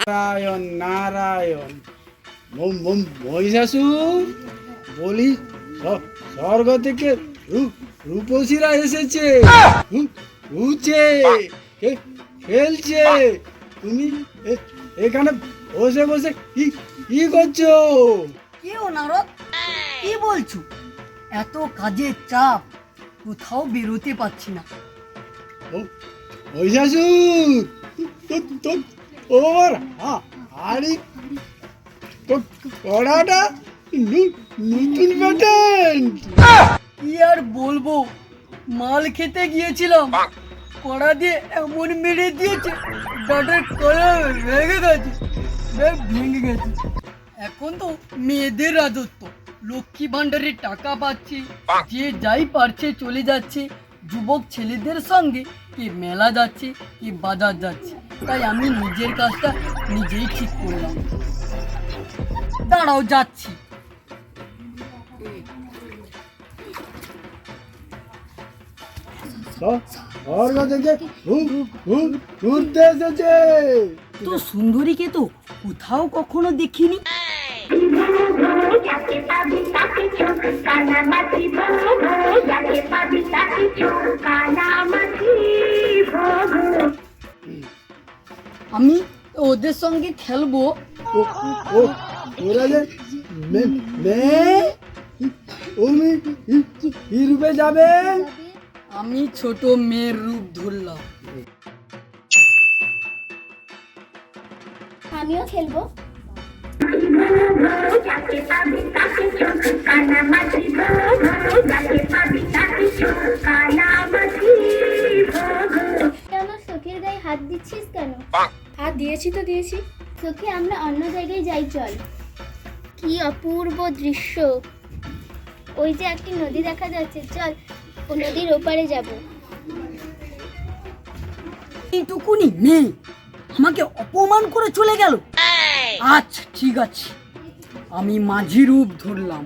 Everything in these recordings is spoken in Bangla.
নারায়ণ নারায়ণ। মহিষাসুর বলি, স্বর্গ থেকে রূপসীরা এসেছে, ঘুরছে, খেলছে, তুমি এখানে বসে বসে কি করছো? কি ও নারদ, কি বলছো? এত কাজের চাপ, কোথাও বেরোতে পারছি না। মহিষাসুর, ওর হাড়ি কড়াটা নতুন প্যাটার্ন। কি আর বলবো, মাল খেতে গিয়েছিলাম, কড়া দিয়ে এমন মেরে দিয়েছে, ডাটার কড়া ভেঙে গেছে। এখন তো মেয়েদের রাজত্ব, লক্ষ্মী ভান্ডারের টাকা পাচ্ছি, যে যাই পারছে চলে যাচ্ছে। যুবক ছেলেদের সঙ্গে কে মেলা যাচ্ছে, কে বাজার যাচ্ছে। তাই আমি নিজের কাজটা নিজেই ঠিক করলাম। দাঁড়াও, যাচ্ছি। স্বর্গ থেকে ঘুরতে এসেছে। তো সুন্দরীকে তো কোথাও কখনো দেখিনি। আমি ওদের সঙ্গে খেলবো। ওরা যে কি রূপে যাবে? আমি ছোট মেয়ের রূপ ধরলাম। আমিও খেলবো। আমার সখীর গায়ে হাত দিচ্ছিস কেন? হাত দিয়েছি তো দিয়েছি। সখী, আমরা অন্য জায়গায় যাই, চল। কি অপূর্ব দৃশ্য! ওই যে একটি নদী দেখা যাচ্ছে, চল ও নদীর ওপারে যাব। এইটুকুনি মেয়ে আমাকে অপমান করে চলে গেল। আচ্ছা ঠিক আছে, আমি মাঝি রূপ ধরলাম।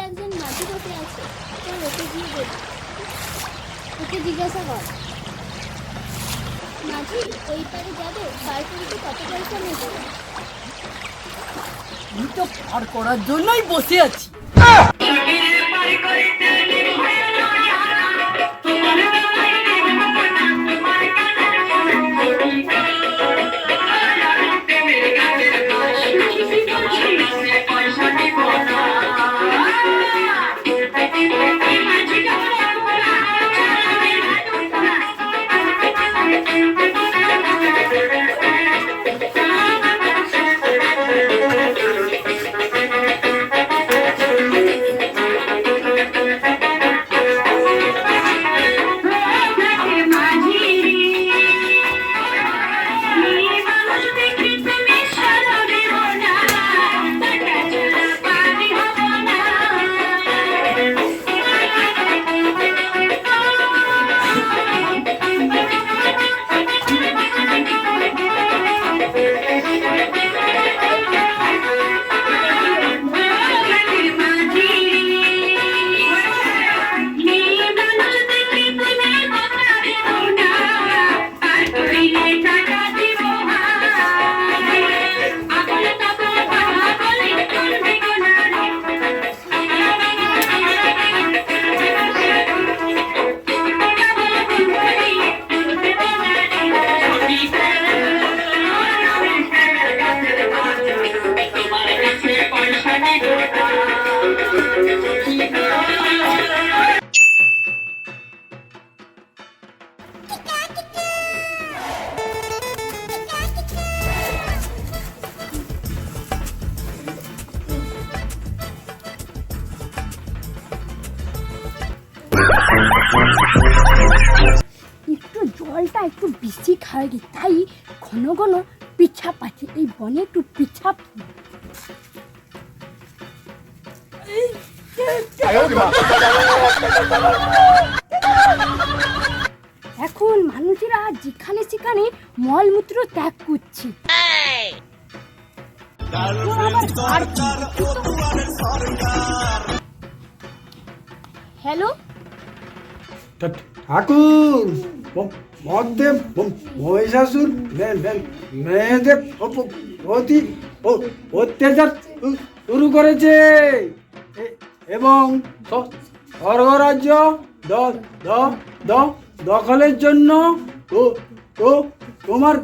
একজন মাঝি বসে আছে, চল ওকে গিয়ে দেখ। ওকে জিজ্ঞাসা কর, মাঝি ওই পারে যাবে, পার করিতে কত পয়সা নেবে? আমি তো পার করার জন্যই বসে আছি। একটু জলটা একটু বেশি খাই, তাই ঘন ঘন পিছা পাচ্ছে। এই বনে একটু পিছা। এখন মানুষেরা যেখানে সেখানে মলমূত্র ত্যাগ করছে। হ্যালো, ঠাকুর মধ্যে মহিষাসুর মেয়েদের প্রতি অত্যাচার শুরু করেছে এবং স্বর্গরাজ্য দখলের জন্য তো তো তোমার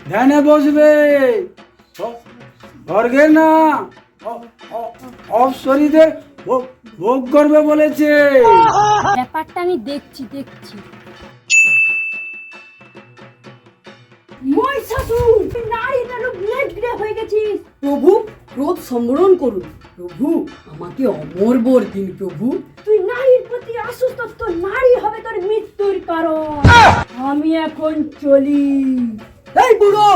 ধ্যানে বসবে, স্বর্গে না অপসরীদের ভোগ করবে বলেছে। ব্যাপারটা আমি দেখছি। প্রভু ক্রোধ সম্বরণ করুন। প্রভু আমাকে অমর বর দিন প্রভু। তুই নারীর প্রতি আসক্ত, তোর নারী হবে তোর মৃত্যুর কারণ। আমি এখন চলি। এই বুড়ো,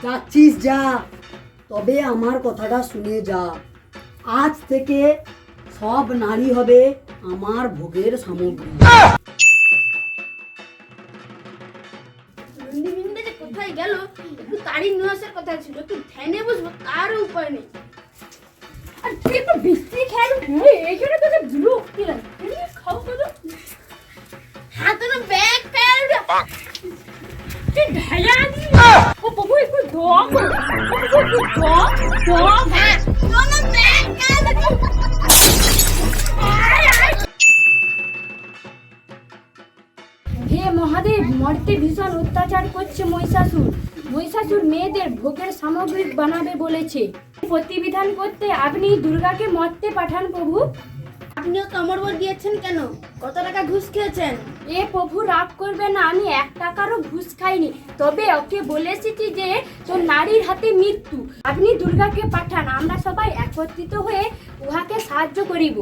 যাচ্ছিস যা, তবে আমার কথাটা শুনে যা। আজ থেকে সব নারী হবে আমার ভোগের সামগ্রী। রন্দিবিন্দা যে কোথায় গেল, একটু তাড়ি নিয়ে আসার কথা ছিল, একটু ধ্যানে বসবো তারও উপায় নেই। আর তুই একটু বিস্ত্রি খেয়াল, এই জন্য তোকে বিরক্তি লাগে। খাও তো হাতে না ব্যাগ ফেল তুই ঢায়া দি। ও বাবু একটু দম, হ্যাঁ তোর ব্যাগ ফেল। হে মহাদেব, মর্তে ভীষণ অত্যাচার করছে মহিষাসুর মেয়েদের ভোগের সামগ্রী বানাবে বলেছে। প্রতিবিধান করতে আপনি দুর্গাকে মর্তে পাঠান প্রভু। আপনিও কামড় দিয়েছেন কেন? কত টাকা ঘুষ খেয়েছেন? এ প্রভু রাগ করবে না, আমি 1 টাকারও ঘুষ খাইনি। তবে ওকে বলে এসেছি যে তোর নারীর হাতে মৃত্যু। আপনি দুর্গাকে পাঠান, আমরা সবাই একত্রিত হয়ে উহাকে সাহায্য করিব।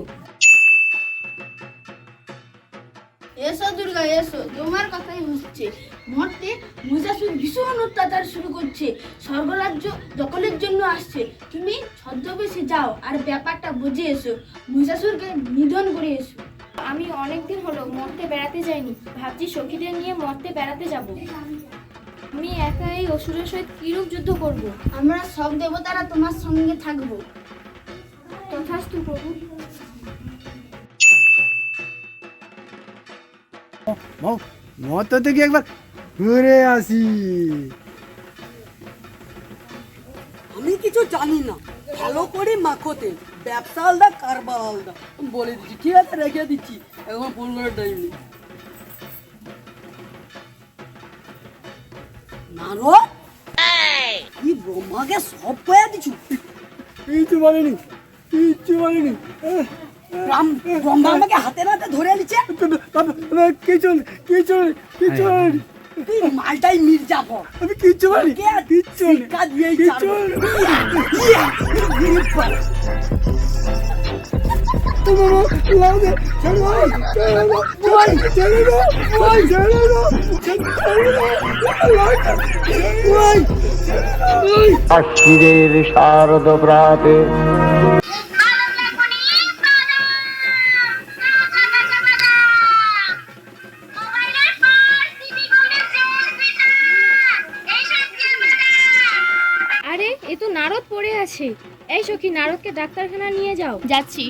এসো দুর্গা এসো, তোমার কথাই হচ্ছে। মর্তে মহিষাসুর ভীষণ অত্যাচার শুরু করছে, স্বর্গরাজ্য দখলের জন্য আসছে। তুমি ছদ্মবেশে যাও আর ব্যাপারটা বুঝে এসো, মহিষাসুরকে নিধন করে এসো। আমি অনেকদিন হলো মর্তে বেড়াতে যাইনি, ভাবছি সখীদের নিয়ে মর্তে বেড়াতে যাব। আমি একা এই অসুরের সহিত কিরূপ যুদ্ধ করব? আমরা সব দেবতারা তোমার সঙ্গে থাকবো। তথাস্তু প্রভু। মত থেকে একবার ঘুরে আসি। আমি কিছু জানি না, ভালো করে মাখো তেল, ব্যবসা আলাদা কারবার আলাদা। বলে দিচ্ছি, ঠিক আছে, রেখে দিচ্ছি, এখন ফোন করার টাইম নেই। নারো কি ব্রহ্মাকে সব কয়া দিছু? কিচ্ছু বলেনি। ব্রহ্মা আমাকে হাতে নাতে ধরে নিচ্ছে। কিছু তুই মালটাই মির্জাফর। আমি কিচ্ছু বলি, কিচ্ছু শিক্ষা দিয়েই আশ্বিরের শারদ প্রাতে আরে এ তো নারদ পড়ে আছে। এই সখী, নারদকে ডাক্তারখানা নিয়ে যাও। যাচ্ছি।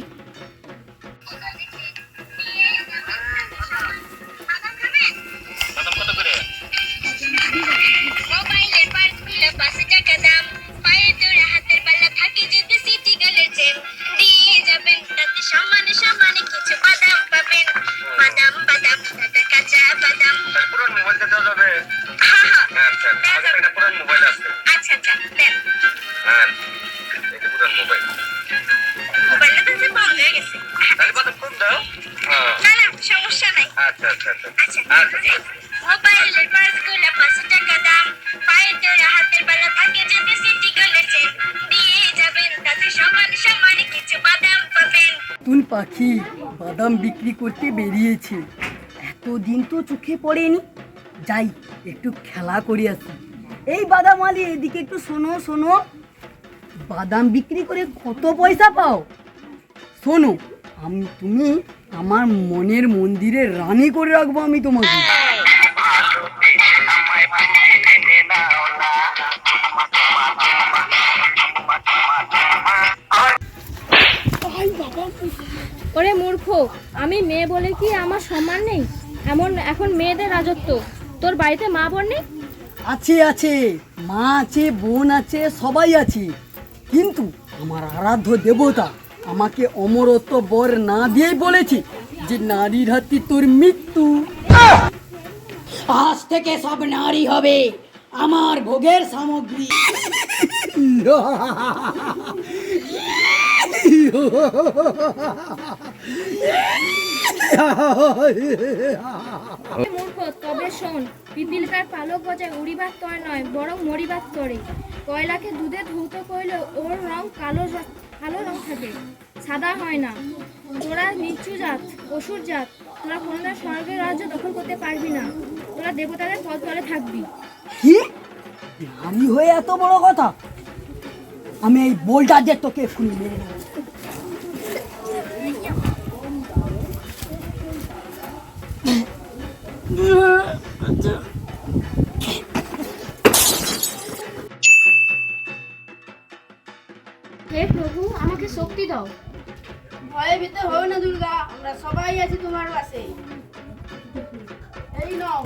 তুই পাখি বাদাম বিক্রি করতে বেরিয়েছে, এতদিন তো চোখে পড়েনি। যাই একটু খেলা করে আসি। এই বাদাম আলি, এদিকে একটু শোনো। বাদাম বিক্রি করে কত পয়সা পাও? শোনো, তুমি আমার মনের মন্দিরে রানী করে রাখবো আমি তোমাকে। ওরে মূর্খ, আমি মেয়ে বলে কি আমার সম্মান নেই? এখন মেয়েদের রাজত্ব। তোর বাড়িতে মা বোন নেই? আছে আছে, মা আছে, বোন আছে, সবাই আছে, কিন্তু আমার আরাধ্য দেবতা আমাকে অমরত্ব বর না দিয়েই বলেছে যে নারীর হাতে তোর মৃত্যু। আজ থেকে সব নারী হবে আমার ভোগের সামগ্রী। মূর্খ, তবে শোন, পিপিলিকার পালক গজায় উড়িবার তয় নয়, বরং মরিবার তরে। কয়লাকে দুধে ধৌত করলে ওর রং কালো রং থাকে, সাদা হয় না। তোরা নিচু জাত, অসুর জাত, তোরা কোনোদিন স্বর্গের রাজ্য দখল করতে পারবি না। তোরা দেবতাদের পথ তলে থাকবি। কি নারী হয়ে এত বড় কথা? আমি এই বোল্টার যে তোকে এক্ষুনি মেরে নেব। হে প্রভু, আমাকে শক্তি দাও। ভয়ে ভীত হও না দুর্গা, আমরা সবাই আছি তোমার পাশে। এই নাও।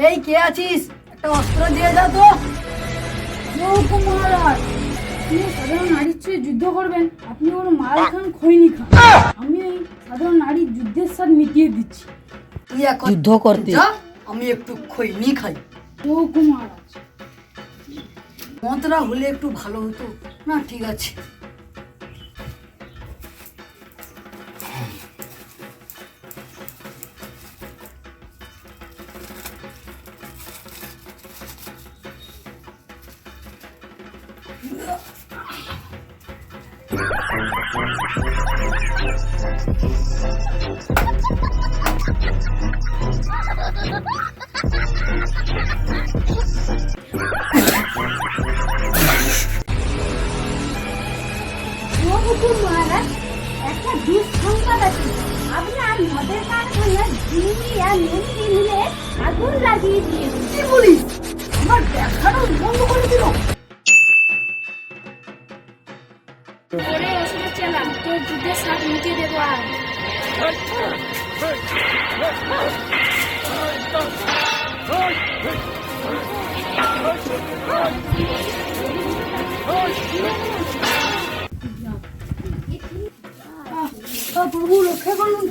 এই কে আছিস? একটা অস্ত্র দিয়ে যা তো। মহারাজ, আপনি সাধারণ নারীর চেয়ে যুদ্ধ করবেন? আপনি ওর মাল খান, খৈনি খান। আমি এই সাধারণ নারীর যুদ্ধের স্বাদ মিটিয়ে দিচ্ছি। তুই এখন যুদ্ধ করতে যা, আমি একটু খৈনি খাই। মহারাজ, মন্ত্রা হলে একটু ভালো হতো না? ঠিক আছে। মহারাজ, একটা দুঃসংবাদ আছে। আপনার মদের কারখানা ঝিমি আর নন্দী মিলে আগুন লাগিয়ে দিয়েছে। কি বলিস? আমার দেখানো বন্ধ করে দিল। ওরে অসুরের চেলা, তোর যুদ্ধের স্বাদ মিটিয়ে দেবো আজ। প্রভু রক্ষা করুন।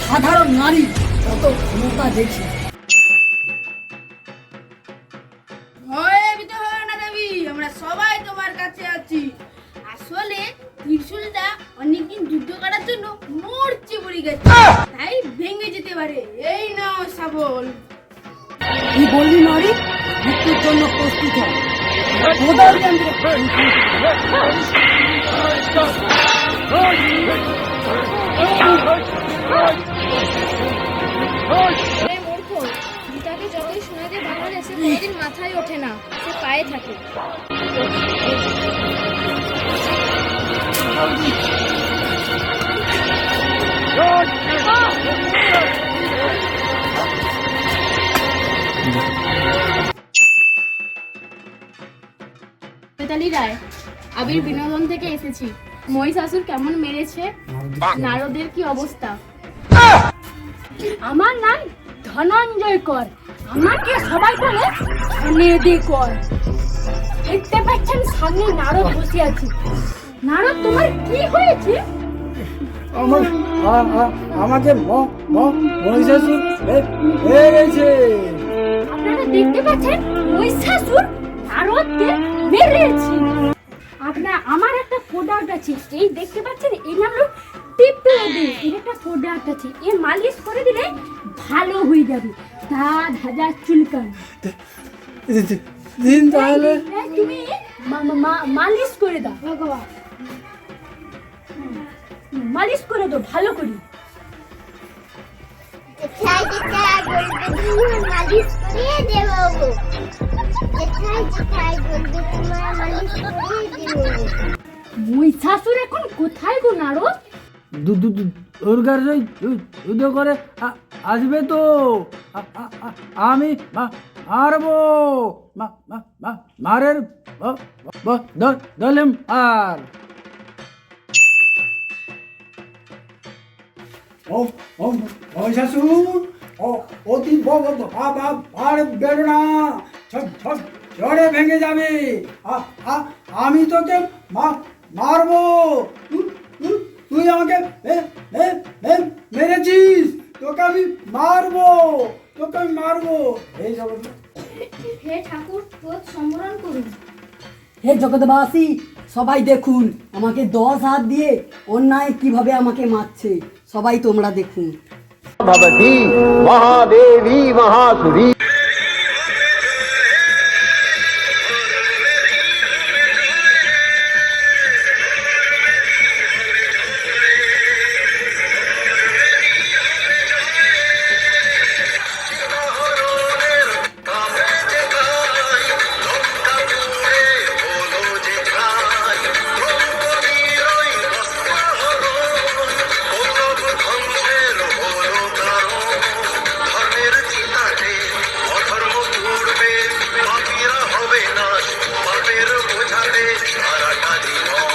সাধারণ নারী কত ক্ষমতা দেখি। ভয়ে ভীত হও না দেবী, আমরা সবাই তোমার কাছে আছি। আসলে ত্রিশূলটা অনেকদিন যুদ্ধ করার জন্য মরচে পড়ে গেছে, তাই ভেঙে যেতে পারে। এই নাও শাবল। কি বললি নারী? মৃত্যুর জন্য প্রস্তুত হ। কোদাল যন্ত্র। ওরে মূর্খ, গীতাকে যতই শোনাতে বানালে সে কোনোদিন মাথায় ওঠে না, সে পায়ে থাকে। চৈতালি রায়, আবির বিনোদন থেকে এসেছি। মহিষাসুর কেমন মেরেছে, নারদের কি অবস্থা? আমার নাম ধনঞ্জয় কর, আমাকে সবাই বলে ধনেদি কর। দেখতে পাচ্ছেন সামনে নারদ বসে আছে। নারদ, তোমার কি হয়েছে? আমাকে মহিষাসুর মেরেছে। আপনারা দেখতে পাচ্ছেন মহিষাসুর নারদকে মেরেছে। আমার একটা প্রোডাক্ট আছে, এই দেখতে পাচ্ছেন, এই নাম হলো টিপলদি। এর একটা প্রোডাক্ট আছে, এ মালিশ করে দিলে ভালো হয়ে যাবে, দাঁত হাজার চুলকান। দিন তাহলে। তুমি মালিশ করে দাও, ভগবান মালিশ করে দাও ভালো করে। যেথায় যেথায় বলবে তুমি মালিশ করিয়ে দেবো। যেথায় যেথায় বলবে তোমার মালিশ করিয়ে দেবো। মহিষাসুর এখন কোথায় গো নারদ? দুর্গার যুদ্ধ করে আসবে তো। আমি মারবো মারের দলেম আর মহিষাসুর অতি আর বেরো না, ঝড়ে ভেঙে যাবে। আমি তোকে মারবো, তুই আমাকে মেরেছিস, তোকে আমি মারবো। এই জগৎ হে ঠাকুর, ক্রোধ সম্বরণ করুন। হে জগৎবাসী, সবাই দেখুন আমাকে 10 হাত দিয়ে অন্যায় কিভাবে আমাকে মারছে, সবাই তোমরা দেখুন। ভবতি মহাদেবী মহাসুরী। পাপীরা হবে নাশ, পাপের বোঝাতে সারাটা জীবন